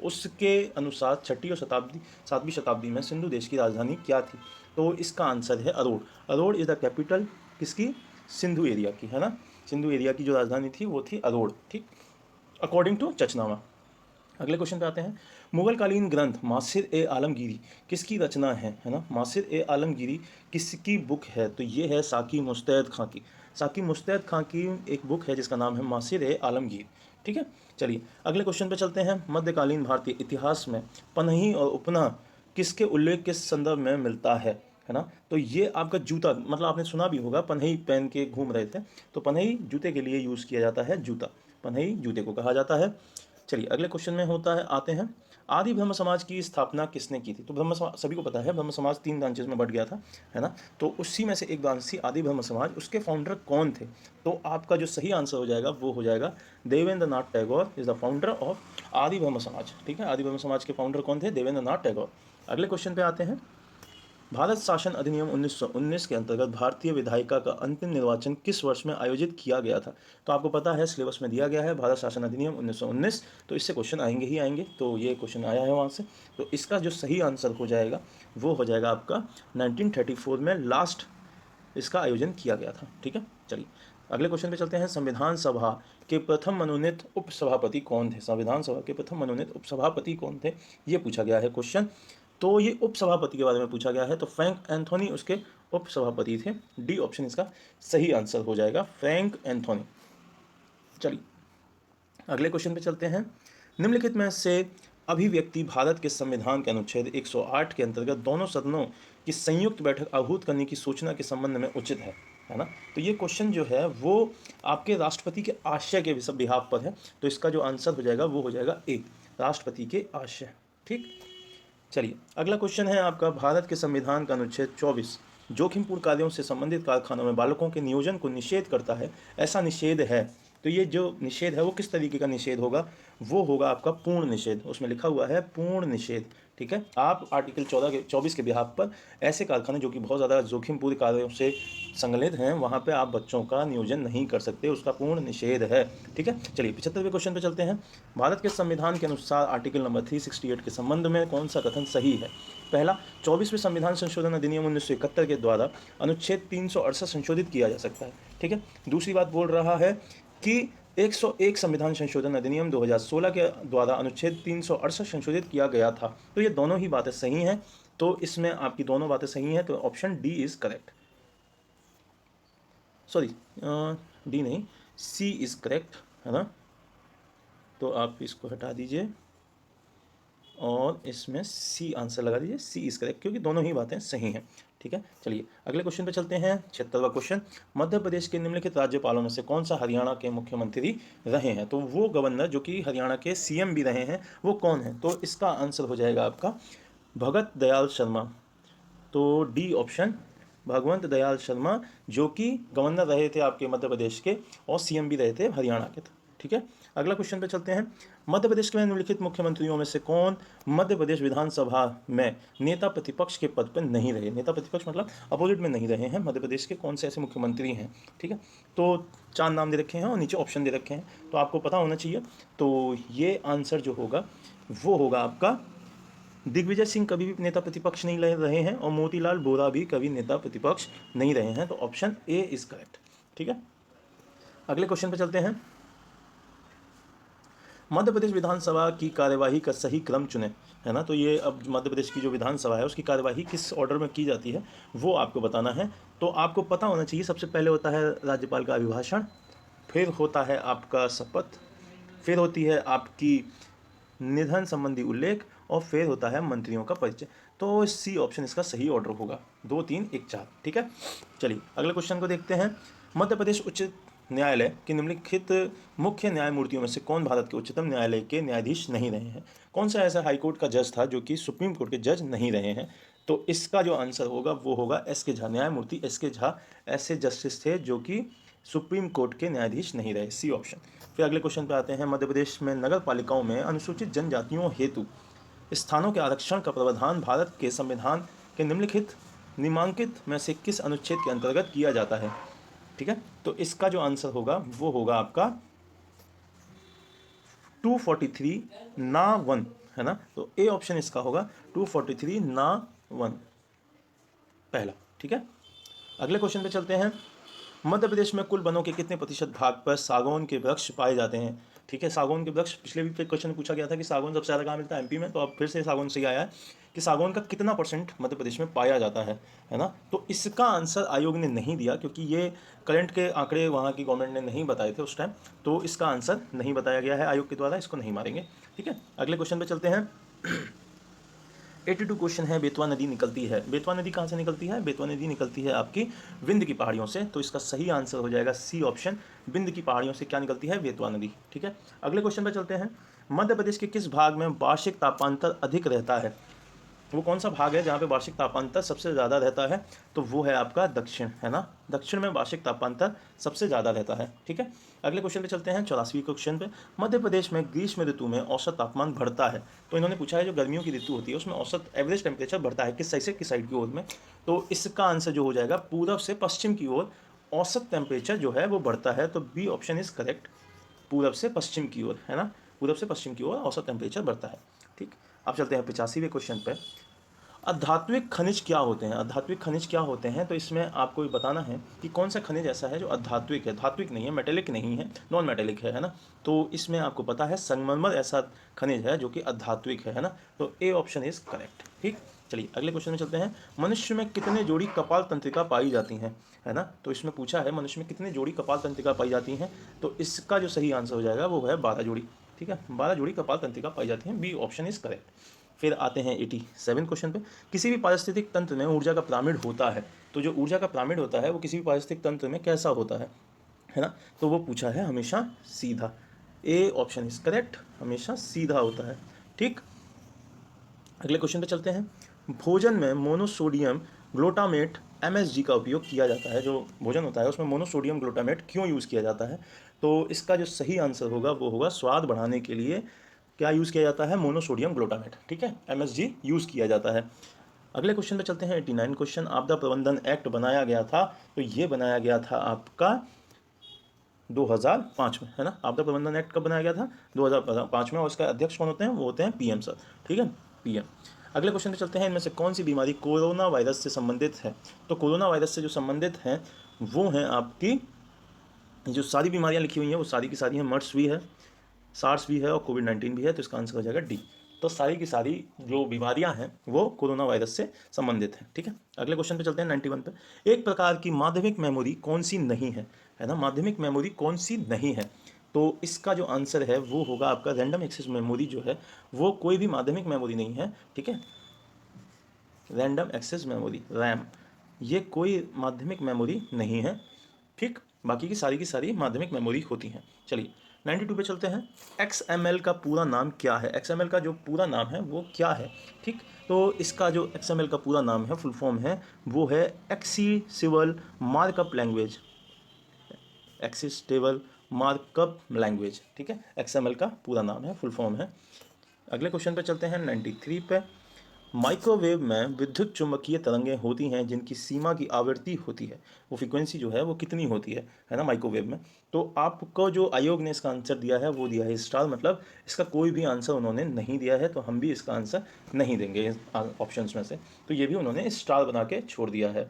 Speaker 1: उसके अनुसार 6वीं और 7वीं शताब्दी में सिंधु देश की राजधानी क्या थी, तो इसका आंसर है Arora. Arora is the capital किसकी, सिंधु एरिया की, है ना। सिंधु एरिया की जो राजधानी थी वो थी अरोड़। ठीक, अकॉर्डिंग टू चचनामा। अगले क्वेश्चन पे आते हैं। मुगल कालीन ग्रंथ मासिर ए आलमगीरी किसकी रचना है ना। मासिर ए आलमगीरी किसकी बुक है, तो ये है साकी मुस्तैद खां की। साकी मुस्तैद खां की एक बुक है जिसका नाम है मासिर ए आलमगीर। ठीक है, चलिए अगले क्वेश्चन पे चलते हैं। मध्यकालीन भारतीय इतिहास में पनही और उपना किसके उल्लेख किस संदर्भ में मिलता है ना। तो ये आपका जूता, मतलब आपने सुना भी होगा, पनही पहन के घूम रहे थे, तो पनही जूते के लिए यूज़ किया जाता है, जूता, पनही जूते को कहा जाता है। चलिए अगले क्वेश्चन में होता है, आते हैं। आदि ब्रह्म समाज की स्थापना किसने की थी? तो ब्रह्म समाज सभी को पता है, ब्रह्म समाज 3 ब्रांचेस में बट गया था, है ना। तो उसी में से एक ब्रांच थी आदि ब्रह्म समाज, उसके फाउंडर कौन थे? तो आपका जो सही आंसर हो जाएगा वो हो जाएगा Devendra Nath Tagore is the founder of Adi Brahmo समाज। ठीक है, आदि ब्रह्म समाज के फाउंडर कौन थे? देवेंद्र नाथ टैगोर। अगले क्वेश्चन पे आते हैं। भारत शासन अधिनियम 1919 के अंतर्गत भारतीय विधायिका का अंतिम निर्वाचन किस वर्ष में आयोजित किया गया था? तो आपको पता है सिलेबस में दिया गया है भारत शासन अधिनियम 1919, तो इससे क्वेश्चन आएंगे ही आएंगे, तो ये क्वेश्चन आया है वहाँ से। तो इसका जो सही आंसर हो जाएगा वो हो जाएगा आपका 1934 में लास्ट इसका आयोजन किया गया था। ठीक है, चलिए अगले क्वेश्चन पे चलते हैं। संविधान सभा के प्रथम मनोनीत उपसभापति कौन थे? संविधान सभा के प्रथम मनोनीत उपसभापति कौन थे, ये पूछा गया है क्वेश्चन। तो ये उपसभापति के बारे में पूछा गया है, तो फ्रैंक एंथोनी उसके उपसभापति थे। डी ऑप्शन इसका सही आंसर हो जाएगा, फ्रैंक एंथोनी। चलिए अगले क्वेश्चन पे चलते हैं। निम्नलिखित में से अभिव्यक्ति भारत के संविधान के अनुच्छेद 108 के अंतर्गत दोनों सदनों की संयुक्त बैठक आहूत करने की सूचना के संबंध में उचित है ना। तो ये क्वेश्चन जो है वो आपके राष्ट्रपति के आशय के बिहाफ पर है, तो इसका जो आंसर हो जाएगा वो हो जाएगा ए, राष्ट्रपति के आशय। ठीक, चलिए अगला क्वेश्चन है आपका। भारत के संविधान का अनुच्छेद 24 जोखिमपूर्ण कार्यों से संबंधित कारखानों में बालकों के नियोजन को निषेध करता है, ऐसा निषेध है। तो ये जो निषेध है वो किस तरीके का निषेध होगा? वो होगा आपका पूर्ण निषेध, उसमें लिखा हुआ है पूर्ण निषेध। ठीक है, आप आर्टिकल 24 के बिहाफ पर ऐसे कारखाने जो कि बहुत ज़्यादा जोखिमपूर्ण कार्यों से संलग्नित हैं वहाँ पे आप बच्चों का नियोजन नहीं कर सकते, उसका पूर्ण निषेध है। ठीक है, चलिए 75वें क्वेश्चन पे चलते हैं। भारत के संविधान के अनुसार आर्टिकल नंबर 368 के संबंध में कौन सा कथन सही है? पहला, 24वें संविधान संशोधन अधिनियम 1971 के द्वारा अनुच्छेद 368 संशोधित किया जा सकता है। ठीक है, दूसरी बात बोल रहा है कि 101 संविधान संशोधन अधिनियम 2016 के द्वारा अनुच्छेद 368 संशोधित किया गया था। तो ये दोनों ही बातें सही हैं, तो इसमें आपकी दोनों बातें सही हैं, तो option D is correct. Sorry, D नहीं, सी इज करेक्ट, है ना। तो आप इसको हटा दीजिए और इसमें सी आंसर लगा दीजिए, सी इज करेक्ट, क्योंकि दोनों ही बातें सही हैं। ठीक है, चलिए अगले क्वेश्चन पे चलते हैं। 76वां क्वेश्चन, मध्य प्रदेश के निम्नलिखित राज्यपालों में से कौन सा हरियाणा के मुख्यमंत्री रहे हैं? तो वो गवर्नर जो कि हरियाणा के सीएम भी रहे हैं वो कौन है? तो इसका आंसर हो जाएगा आपका भगत दयाल शर्मा। तो डी ऑप्शन, भगवंत दयाल शर्मा, जो कि गवर्नर रहे थे आपके मध्य प्रदेश के और सीएम भी रहे थे हरियाणा के। ठीक है, अगला क्वेश्चन पे चलते हैं। मध्य प्रदेश के निम्नलिखित मुख्यमंत्रियों में से कौन मध्य प्रदेश विधानसभा में नेता प्रतिपक्ष के पद पर नहीं रहे? नेता प्रतिपक्ष मतलब अपोजिट में नहीं रहे हैं, मध्य प्रदेश के कौन से ऐसे मुख्यमंत्री हैं? ठीक है, तो 4 नाम दे रखे हैं और नीचे ऑप्शन दे रखे हैं, तो आपको पता होना चाहिए। तो ये आंसर जो होगा वो होगा आपका दिग्विजय सिंह कभी भी नेता प्रतिपक्ष नहीं रहे हैं और मोतीलाल वोरा भी कभी नेता प्रतिपक्ष नहीं रहे हैं, तो ऑप्शन ए इज करेक्ट। ठीक है, अगले क्वेश्चन पे चलते हैं। मध्य प्रदेश विधानसभा की कार्यवाही का सही क्रम चुनें, है ना। तो ये अब मध्य प्रदेश की जो विधानसभा है उसकी कार्यवाही किस ऑर्डर में की जाती है वो आपको बताना है। तो आपको पता होना चाहिए, सबसे पहले होता है राज्यपाल का अभिभाषण, फिर होता है आपका शपथ, फिर होती है आपकी निधन संबंधी उल्लेख और फिर होता है मंत्रियों का परिचय। तो सी ऑप्शन इसका सही ऑर्डर होगा, 2 3 1 4। ठीक है, चलिए अगले क्वेश्चन को देखते हैं। मध्य प्रदेश उच्च न्यायालय के निम्नलिखित मुख्य न्यायमूर्तियों में से कौन भारत के उच्चतम न्यायालय के न्यायाधीश नहीं रहे हैं? कौन सा ऐसा हाईकोर्ट का जज था जो कि सुप्रीम कोर्ट के जज नहीं रहे हैं? तो इसका जो आंसर होगा वो होगा एस के झा, न्यायमूर्ति एस के झा ऐसे जस्टिस थे जो कि सुप्रीम कोर्ट के न्यायाधीश नहीं रहे, सी ऑप्शन। फिर अगले क्वेश्चन पे आते हैं। मध्य प्रदेश में नगर पालिकाओं में अनुसूचित जनजातियों हेतु स्थानों के आरक्षण का प्रावधान भारत के संविधान के निम्नलिखित निम्नांकित में से किस अनुच्छेद के अंतर्गत किया जाता है? ठीक है, तो इसका जो आंसर होगा वो होगा आपका 243 ना 1, है ना। तो ए ऑप्शन इसका होगा 243 ना 1 पहला। ठीक है, अगले क्वेश्चन पे चलते हैं। मध्य प्रदेश में कुल वनों के कितने प्रतिशत भाग पर सागौन के वृक्ष पाए जाते हैं? ठीक है, सागौन के वृक्ष, पिछले भी क्वेश्चन पूछा गया था कि सागौन सबसे ज़्यादा कहाँ मिलता है? एमपी में, तो अब फिर से सागौन से ही आया है कि सागौन का कितना परसेंट मध्य प्रदेश में पाया जाता है ना। तो इसका आंसर आयोग ने नहीं दिया क्योंकि ये करंट के आंकड़े वहाँ की गवर्नमेंट ने नहीं बताए थे उस टाइम, तो इसका आंसर नहीं बताया गया है आयोग के द्वारा, इसको नहीं मारेंगे। ठीक है, अगले क्वेश्चन पर चलते हैं। 82 क्वेश्चन है, बेतवा नदी निकलती है, बेतवा नदी कहाँ से निकलती है? बेतवा नदी निकलती है आपकी विंध्य की पहाड़ियों से, तो इसका सही आंसर हो जाएगा सी ऑप्शन, विंध्य की पहाड़ियों से क्या निकलती है? बेतवा नदी। ठीक है, अगले क्वेश्चन पे चलते हैं। मध्य प्रदेश के किस भाग में वार्षिक तापांतर अधिक रहता है? वो कौन सा भाग है जहाँ पे वार्षिक तापांतर सबसे ज़्यादा रहता है? तो वो है आपका दक्षिण, है ना। दक्षिण में वार्षिक तापांतर सबसे ज़्यादा रहता है। ठीक है, अगले क्वेश्चन पे चलते हैं, 84वें क्वेश्चन पे। मध्य प्रदेश में ग्रीष्म ऋतु में औसत तापमान बढ़ता है। तो इन्होंने पूछा है जो गर्मियों की ऋतु होती है उसमें औसत एवरेज टेम्परेचर बढ़ता है किस साइड से किस साइड की ओर में? तो इसका आंसर जो हो जाएगा पूर्व से पश्चिम की ओर औसत टेम्परेचर जो है वो बढ़ता है। तो बी ऑप्शन इज करेक्ट, पूरब से पश्चिम की ओर, है ना। पूरब से पश्चिम की ओर औसत टेम्परेचर बढ़ता है। ठीक, अब चलते हैं 85वें क्वेश्चन पे। आध्यात्मिक खनिज क्या होते हैं? आध्यात्मिक खनिज क्या होते हैं? तो इसमें आपको ये बताना है कि कौन सा खनिज ऐसा है जो आध्यात्मिक है, धात्विक नहीं है, मेटेलिक नहीं है, नॉन मेटेलिक है ना। तो इसमें आपको पता है संगमरमर ऐसा खनिज है जो कि आध्यात्मिक है ना। तो ए ऑप्शन इज करेक्ट। ठीक, चलिए अगले क्वेश्चन में चलते हैं। मनुष्य में कितने जोड़ी कपाल तंत्रिका पाई जाती हैं, है ना। तो इसमें पूछा है मनुष्य में कितने जोड़ी कपाल तंत्रिका पाई जाती हैं। तो इसका जो सही आंसर हो जाएगा वो है 12 जोड़ी। ठीक है, 12 जोड़ी कपाल तंत्रिका पाई जाती हैं। B option is correct. फिर आते हैं 87 क्वेश्चन पे। किसी भी पारिस्थितिक तंत्र में ऊर्जा का पिरामिड होता है। तो जो ऊर्जा का पिरामिड होता है वो किसी भी पारिस्थितिक तंत्र में कैसा होता है ना। तो वो पूछा है हमेशा सीधा। ए ऑप्शन इज करेक्ट, हमेशा सीधा होता है। ठीक, अगले क्वेश्चन पे चलते हैं। भोजन में मोनोसोडियम ग्लूटामेट MSG का उपयोग किया जाता है। जो भोजन होता है उसमें मोनोसोडियम ग्लूटामेट क्यों यूज़ किया जाता है? तो इसका जो सही आंसर होगा वो होगा स्वाद बढ़ाने के लिए क्या यूज़ किया जाता है? Monosodium glutamate. ठीक है, MSG यूज़ किया जाता है। अगले क्वेश्चन पे चलते हैं, 89 क्वेश्चन। आपदा प्रबंधन एक्ट बनाया गया था, तो ये बनाया गया था आपका 2005 में, है ना। आपदा प्रबंधन एक्ट कब बनाया गया था? 2005 में। और इसका अध्यक्ष कौन होते हैं? वो होते हैं PM सर। ठीक है, PM। अगले क्वेश्चन पे चलते हैं, इनमें से कौन सी बीमारी कोरोना वायरस से संबंधित है? तो कोरोना वायरस से जो संबंधित हैं वो हैं आपकी जो सारी बीमारियां लिखी हुई हैं वो सारी की सारी हैं। मर्स भी है, सार्स भी है और कोविड-19 भी है। तो इसका आंसर हो जाएगा डी। तो सारी की सारी जो बीमारियां हैं वो कोरोना वायरस से संबंधित हैं। ठीक है, अगले क्वेश्चन पे चलते हैं, 91 पे। एक प्रकार की माध्यमिक मेमोरी कौन सी नहीं है ना। माध्यमिक मेमोरी कौन सी नहीं है? तो इसका जो आंसर है वो होगा आपका रैंडम एक्सेस मेमोरी जो है वो कोई भी माध्यमिक मेमोरी नहीं है। ठीक है, रैंडम एक्सेस मेमोरी, रैम, ये कोई माध्यमिक मेमोरी नहीं है। ठीक, बाकी की सारी माध्यमिक मेमोरी होती हैं। चलिए 92 पे चलते हैं। XML का पूरा नाम क्या है? XML का जो पूरा नाम है वो क्या है? ठीक, तो इसका जो XML का पूरा नाम है, फुल फॉर्म है, वो है accessible markup language. Accessible markup language. ठीक है, XML का पूरा नाम है, फुल फॉर्म है। अगले क्वेश्चन पे चलते हैं, 93 पे। माइक्रोवेव में विद्युत चुम्बकीय तरंगें होती हैं जिनकी सीमा की आवृत्ति होती है, वो फ्रीक्वेंसी जो है वो कितनी होती है ना माइक्रोवेव में। तो आपको जो आयोग ने इसका आंसर दिया है वो दिया है स्टार, मतलब इसका कोई भी आंसर उन्होंने नहीं दिया है। तो हम भी इसका आंसर नहीं देंगे ऑप्शंस में से। तो ये भी उन्होंने स्टार बना के छोड़ दिया है।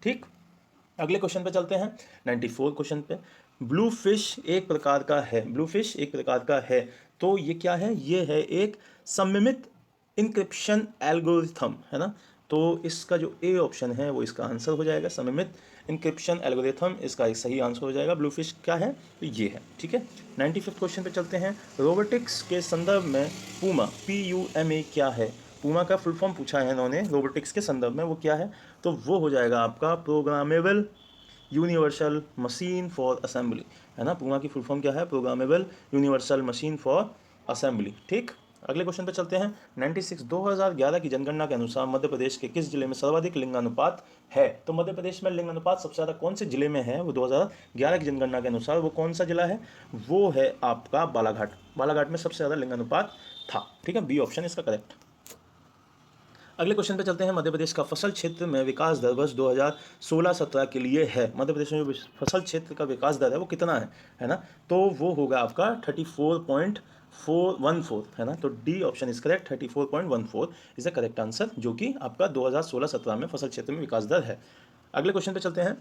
Speaker 1: ठीक, अगले क्वेश्चन पे चलते हैं, 94 क्वेश्चन पे। ब्लू फिश एक प्रकार का है, ब्लू फिश एक प्रकार का है, तो ये क्या है? ये है एक सममित इंक्रिप्शन एल्गोरिथम, है ना। तो इसका जो ए ऑप्शन है वो इसका आंसर हो जाएगा, सममित इंक्रिप्शन एल्गोरिथम इसका एक सही आंसर हो जाएगा। ब्लू फिश क्या है? तो ये है। ठीक है, 95 क्वेश्चन पे चलते हैं। रोबोटिक्स के संदर्भ में पूमा, PUMA क्या है? पूमा का फुल फॉर्म पूछा है इन्होंने रोबोटिक्स के संदर्भ में, वो क्या है? तो वो हो जाएगा आपका programmable universal machine for assembly, है ना। पूमा की फुल फॉर्म क्या है? Programmable universal machine for assembly. ठीक, अगले क्वेश्चन पे चलते हैं, 96। 2011 की जनगणना के अनुसार मध्य प्रदेश के किस जिले में सर्वाधिक लिंगानुपात है? तो मध्य प्रदेश में लिंगानुपात सबसे ज़्यादा कौन से जिले में है? वो 2011 की जनगणना के अनुसार वो कौन सा जिला है? वो है आपका बालाघाट। बालाघाट में सबसे ज़्यादा लिंगानुपात था। ठीक है, बी ऑप्शन इसका करेक्ट। अगले क्वेश्चन पे चलते हैं। मध्य प्रदेश का फसल क्षेत्र में विकास दर वर्ष 2016-17 के लिए है। मध्य प्रदेश में जो फसल क्षेत्र का विकास दर है वो कितना है ना। तो वो होगा आपका 34.414, है ना। तो D option is correct, 34.14 is the correct answer, जो कि आपका 2016-17 में फसल क्षेत्र में विकास दर है। अगले क्वेश्चन पे चलते हैं।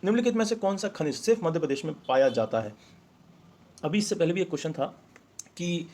Speaker 1: निम्नलिखित में से कौन सा खनिज सिर्फ मध्य प्रदेश में पाया जाता है? अभी इससे पहले भी एक क्वेश्चन था कि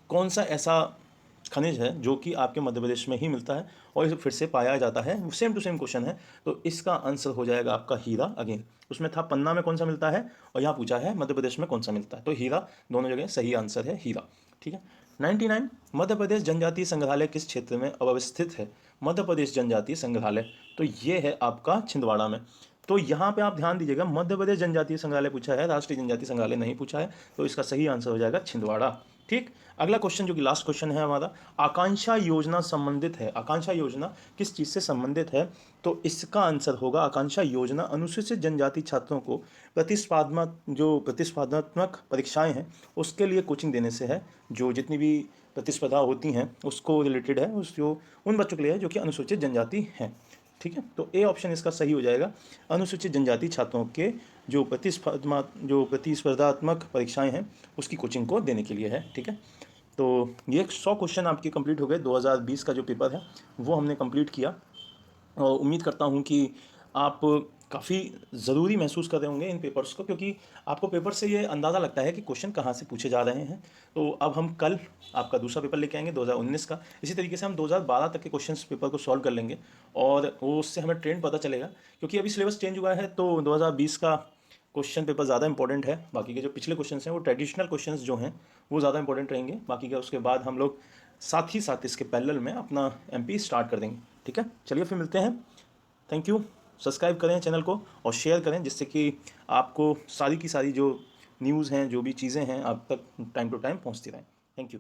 Speaker 1: कौन सा ऐसा खनिज है जो कि आपके मध्य प्रदेश में ही मिलता है और इसे फिर से पाया जाता है। सेम टू सेम क्वेश्चन है। तो इसका आंसर हो जाएगा आपका हीरा। अगेन उसमें था पन्ना में कौन सा मिलता है और यहाँ पूछा है मध्य प्रदेश में कौन सा मिलता है। तो हीरा, दोनों जगह सही आंसर है हीरा। ठीक है, 99। मध्य प्रदेश जनजातीय संग्रहालय किस क्षेत्र में अवस्थित है? मध्य प्रदेश जनजातीय संग्रहालय, तो ये है आपका छिंदवाड़ा में। तो यहाँ पे आप ध्यान दीजिएगा, मध्य प्रदेश जनजातीय संग्रहालय पूछा है, राष्ट्रीय जनजातीय संग्रहालय नहीं पूछा है। तो इसका सही आंसर हो जाएगा छिंदवाड़ा। ठीक। अगला क्वेश्चन जो कि लास्ट क्वेश्चन है हमारा, आकांक्षा योजना संबंधित है। आकांक्षा योजना किस चीज़ से संबंधित है? तो इसका आंसर होगा, आकांक्षा योजना अनुसूचित जनजाति छात्रों को प्रतिस्पर्धात्मक परीक्षाएं हैं उसके लिए कोचिंग देने से है। जो जितनी भी प्रतिस्पर्धा होती हैं उसको रिलेटेड है, उस जो उन बच्चों के लिए है जो कि अनुसूचित जनजाति हैं। ठीक है, तो ए ऑप्शन इसका सही हो जाएगा। अनुसूचित जनजाति छात्रों के जो प्रतिस्पर्धात्मक परीक्षाएं हैं उसकी कोचिंग को देने के लिए है। ठीक है, तो ये 100 क्वेश्चन आपके कंप्लीट हो गए। 2020 का जो पेपर है वो हमने कंप्लीट किया और उम्मीद करता हूँ कि आप काफ़ी ज़रूरी महसूस कर रहे होंगे इन पेपर्स को, क्योंकि आपको पेपर से ये अंदाज़ा लगता है कि क्वेश्चन कहाँ से पूछे जा रहे हैं। तो अब हम कल आपका दूसरा पेपर लेके आएंगे 2019 का। इसी तरीके से हम 2012 तक के क्वेश्चंस पेपर को सॉल्व कर लेंगे और वो उससे हमें ट्रेंड पता चलेगा, क्योंकि अभी सिलेबस चेंज हुआ है। तो 2020 का क्वेश्चन पेपर ज़्यादा इंपॉर्टेंट है। बाकी के जो पिछले क्वेश्चन हैं वो ट्रेडिशनल क्वेश्चन जो हैं वो ज़्यादा इंपॉर्टेंट रहेंगे। बाकी का उसके बाद हम लोग साथ ही साथ इसके पैरेलल में अपना MP स्टार्ट कर देंगे। ठीक है, चलिए फिर मिलते हैं। Thank you. सब्सक्राइब करें चैनल को और शेयर करें, जिससे कि आपको सारी की सारी जो न्यूज़ हैं, जो भी चीज़ें हैं, आप तक टाइम टू टाइम पहुंचती रहें। Thank you.